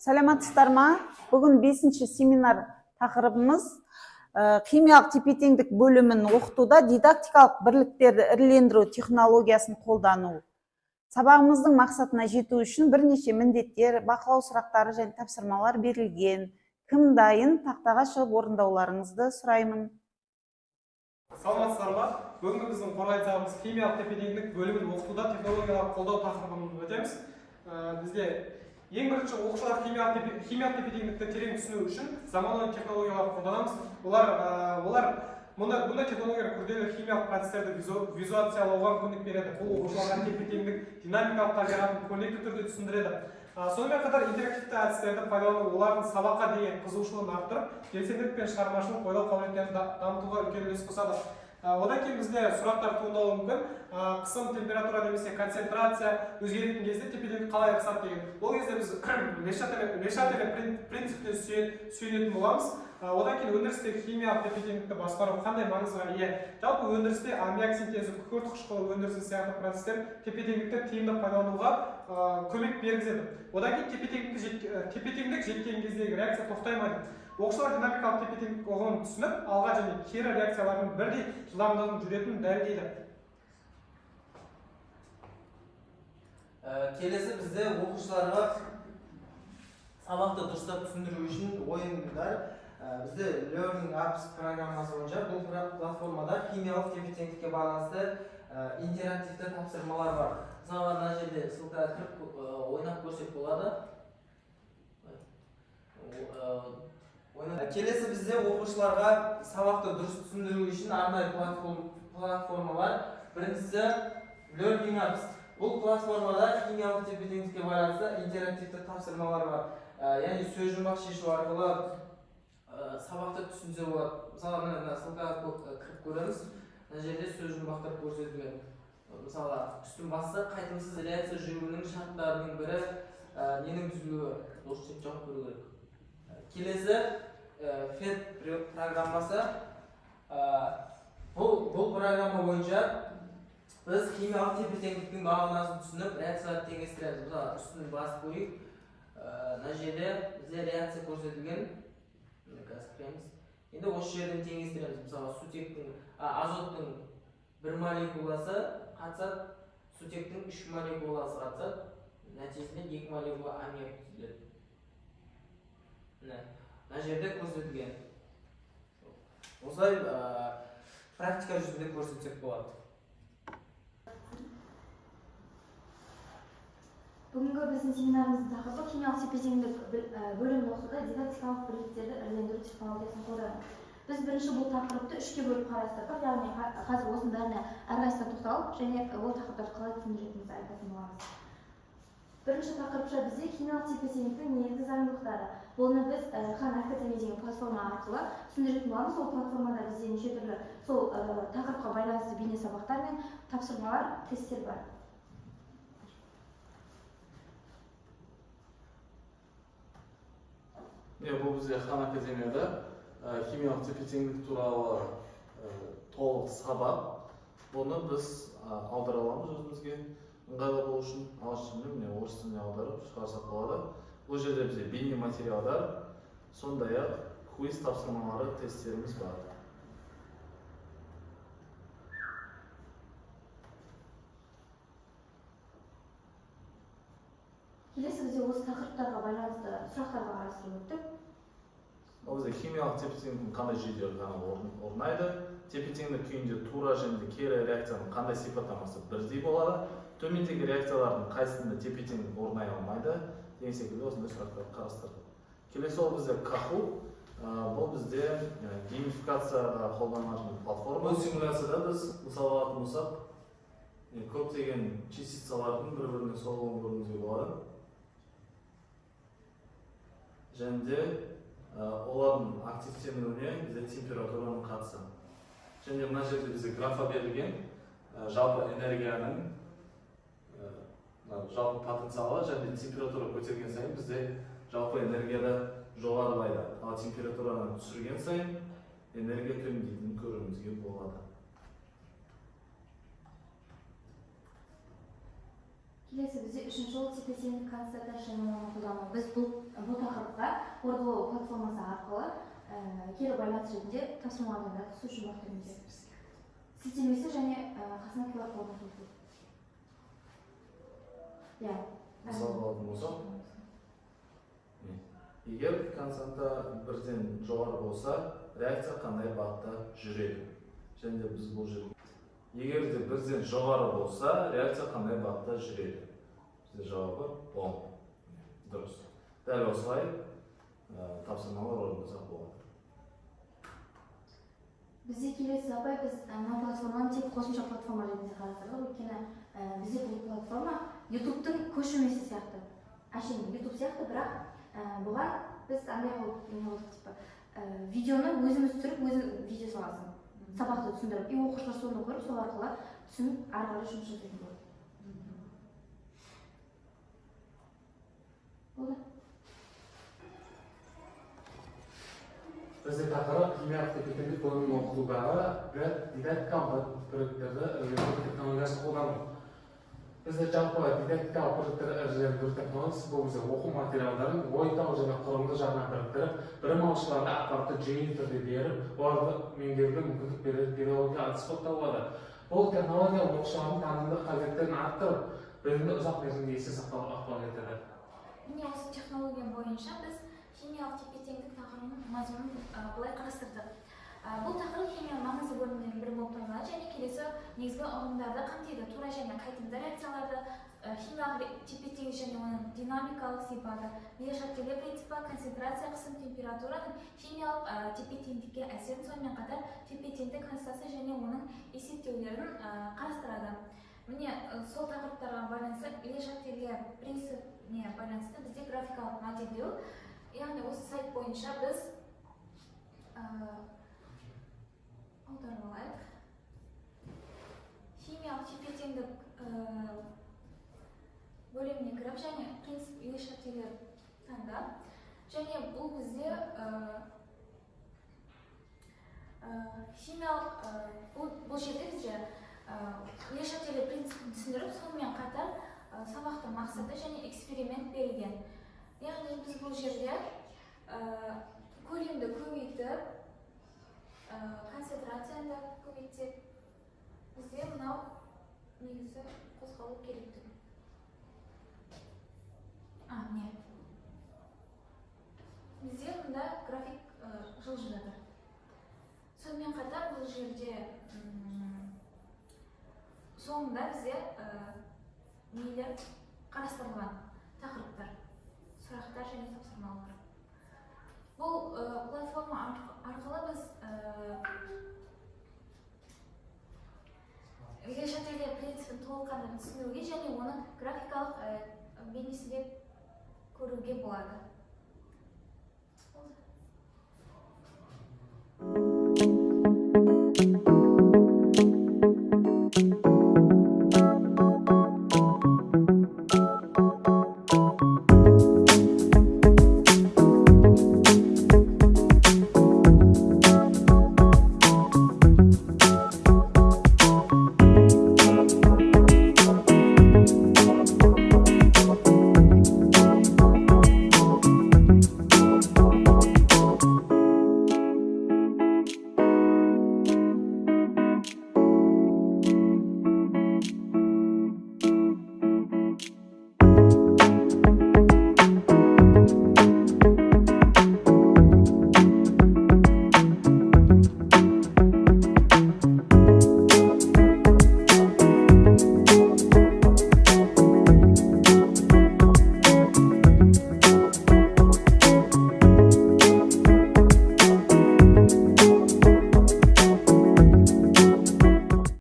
Саламатсыздар ма? Бүгін 5-ші семинар тақырыбымыз химиялық тепе-теңдік бөлімін оқытуда дидактикалық бірліктерді ірілендіру технологиясын қолдану. Сабағымыздың мақсатына жету үшін бірнеше міндеттер, бақылау сұрақтары және тапсырмалар берілген. Кім дайын? Тақтаға шығып орындауларыңызды сұраймын. Саламатсыздар ма? Бүгінгі біздің қорғайтсағымыз химиялық тепе-теңдік бөлімін оқытуда технологиялық қолдау тақырыбын өтеміз. Бізде ең бірінші оқушылар химиялық тепе-теңдікті терең түсіну үшін заманауи технологиялар қолданамыз. Бұндай технологиялар күрделі химиялық процестерді визуализациялауға мүмкіндік береді. Бұл оқушыларға тепе-теңдік динамикалық табиғатын көрнекті түрде түсіндіреді. Сонымен қатар интерактивті әдістерді пайдалану олардың сабаққа деген қызығушылығын арттырып, белсенділік пен шығармашылық ойлау қабілеттерін дамытуға үлкен үлес қосады. Одан кейін бізде сұрақтар туындауы мүмкін. Қысым, температура немесе концентрация өзгеретін кезде тепе-теңдік қалай ығысады деген. Ол кезде біз Ле-Шателе принциптен сүйенетін боламыз. Одан кейін өндірістегі химиялық тепе-теңдікті басқару қандай маңызға ие? Жалпы өндірісте аммиак синтезі, күкірт қышқылы өндірісі сияқты процестер тепе-теңдікті тиімді пайдалануға көмек бергізеді. Одан кейін тепе-теңдік жеткен кездегі реакция тоқтаймайды. Оқушылар динамикалық тепе-теңдік ұғымын түсініп, алға және кері реакциялардың бірдей жылдамдығын жүретінін дәлелдейді. Келесі бізде оқушыларға сабақты дұрыстап түсіндіру үшін ойындар. Бізде Learning Apps программасы бойынша бұл платформада химиялық тепе-теңдікке байланысты интерактивті тапсырмалар бар. Мысалы, мына жерде ссылкаға кіріп ойнап көрсек болады. Келесі бізде оқушыларға сабақты дұрыс түсіндіру үшін арнайы платформалар. Біріншісі Learning Apps. Бұл платформада химиялық тепе-теңдікке байланысты интерактивті тапсырмалар бар. Яғни сөз жұмбақ шешу арқылы сабақты түсіндіре болады. Мысалы, мына ссылкаға кіріп көреміз. Мына жерде сөз жұмбақтар көрсетілген. Мысалы, үстін басты қайтымсыз реакция жүруінің шарттарының бірі ненің түзілуі. Осы жерде жауап беру керек. Келесі FET программасы. Бұл программа бойынша біз химиялық тепе-теңдіктің бағанасын түсініп, реакцияларды теңестіреміз. Мысалы, үстін басып көрейік. Мына жерде бізде реакция көрсетілген. Енді осы жерден теңестіреміз. Мысалы, сутектің, азоттың 1 молекуласы қатысады, сутектің 3 молекуласы қатысады. Нәтижесінде 2 молекула аммиак түзіледі. Мына жерде көрсетілген. Осылай практика жүзінде көрсетсек болады. Бүгінгі біздің семинарымыздың тақырыбы химиялық тепе-теңдік бөлімін оқытуда дидактикалық бірліктерді ірілендіру технологиясын қолдану. Біз бірінші бұл тақырыпты 3-ке бөліп қарастырдық, яғни қазір осының бәріне әрқайсысына тоқталып, және ол тақырыптарды қалай түсіндіретінімізді айтатын боламыз. Бірінші тақырыпша бізде химиялық тепе-теңдіктің негізгі заңдылықтары. Бұны біз Хан Академия деген платформа арқылы түсіндіретін боламыз. Ол платформада бізде неше түрлі сол тақырыпқа байланысты бейне сабақтар мен тапсырмалар, тесттер бар. Бұл бізде Хан Академияда химиялық тепе-теңдік туралы толық сабақ. Бұны біз аудара аламыз өзімізге ыңғайлы болу үшін. Ағылшын тіліне, орыс тіліне аударып шығарсақ болады. Бұл жерде бізде бейне материалдар, сондай-ақ квиз тапсырмалары, тесттеріміз бар. Келесі бізде осы тақырыптарға байланысты сұрақтарға қарастырып өттік. Ол бізде химиялық тепе-теңдіктің қандай жүйелері ғана орнайды. Тепе-теңдік күйінде тура және кері реакцияның қандай сипаттамасы бірдей болады. Төмендегі реакциялардың қайсысында тепе-теңдік орнай алмайды деген секілді осындай сұрақтар қарастырдық. Келесі ол бізде Kahoot. Бұл бізде геймификацияға қолданылатын платформа. Бұл симуляцияда біз мысалға алатын болсақ, көптеген частицалардың бір-біріне соғылуын көруімізге болады. Және де олардың активтенуіне бізде температураның қатысы. Және мына жерде бізде графа берілген жалпы энергияның жалпы потенциалы және температура көтерген сайын бізде жалпы энергияда жоғарылайды. Ал температураны түсірген сайын энергия төмендейтінін көруімізге болады. Келесі бізде үшінші ол тепе-теңдік констатация және оны қолдану. Біз бұл тақырыпқа Wordflow платформасы арқылы кері байланыс ретінде тапсырмаларды түсу үшін уақытымызда сілтемесі және қасына QR код қосылды. Иә. Мысалға алатын болсақ, егер константа бірден жоғары болса, реакция қандай бағытта жүреді? Және де біз бұл жерге егер де бірден жоғары болса, реакция қандай бағытта жүреді? Бізде жауабы оң. Дұрыс. Дәл осылай тапсырмалар орындасақ болады. Бізде келесі апай, біз мына платформаны тек қосымша платформа ретінде қарастырдық. Өйткені бізде бұл платформа YouTube-тың көшірмесі сияқты. Әшейін YouTube сияқты, бірақ бұған біз андай қылып видеоны өзіміз түсіріп, өзі видео саласың. Сабақты түсіндіріп, оқушылар соны көріп, сол арқылы түсініп, ары қарай жұмыс жасайтын болады. Болды. Бізде тақырып химиялық тепе-теңдік бөлімін оқытудағы дидактикалық бірліктерді ірілендіру технологиясын қолдану. Бізде жалпы дидактикалық бірліктерді ірілендіру технологиясы бұл бізде оқу материалдарын логикалық және құрылымды жағынан біріктіріп, білім алушыларға ақпаратты жүйелі түрде беріп, оларды меңгеруге мүмкіндік беретін педагогия әдіс болып табылады. Бұл технология оқушылардың танымдық қабілеттерін арттырып, білімді ұзақ мерзімде есте сақтауға ықпал етеді. Міне осы технология бойынша біз химиялық тепе-теңдік тақырыбының мазмұнын былай қарастырдық. Бұл тақырып химия маңызды бөлімдерінің бірі болып табылады және келесі негізгі ұғымдарды қамтиды. Тура және қайтымды реакцияларды, химиялық тепе-теңдік және оның динамикалық сипаты, Вие-Шаттеле принципі, концентрация, қысым, температураның химиялық тепе-теңдікке әсерін, сонымен қатар тепе-теңдік константасы және оның есептеулерін қарастырады. Міне сол тақырыптарға байланысты Вие-Шаттеле принципіне байланысты бізде графикалық модельдеу, яғни осы сайт бойынша біз аударып алайық. Химиялық тепе-теңдік бөліміне кіріп және принцип Вие-Шаттеле таңдап, және бұл бізде химиялық бұл жерде бізде Вие-Шаттеле принципін түсіндіріп, сонымен қатар сабақтың мақсаты және эксперимент берілген. Яғни біз бұл жерде көлемді көбейтіп, концентрацияны көбейтсек, бізде мынау негізі қозғалу керекті. Міне. Бізде мұнда график жылжып жатыр. Сонымен қатар бұл жерде соңында бізде нелер қарастырылған тақырыптар, сұрақтар және тапсырмалар. Бұл платформа арқылы біз Вие-Шаттеле принципін толыққанды түсінуге және оны графикалық бейнесінде көруге болады.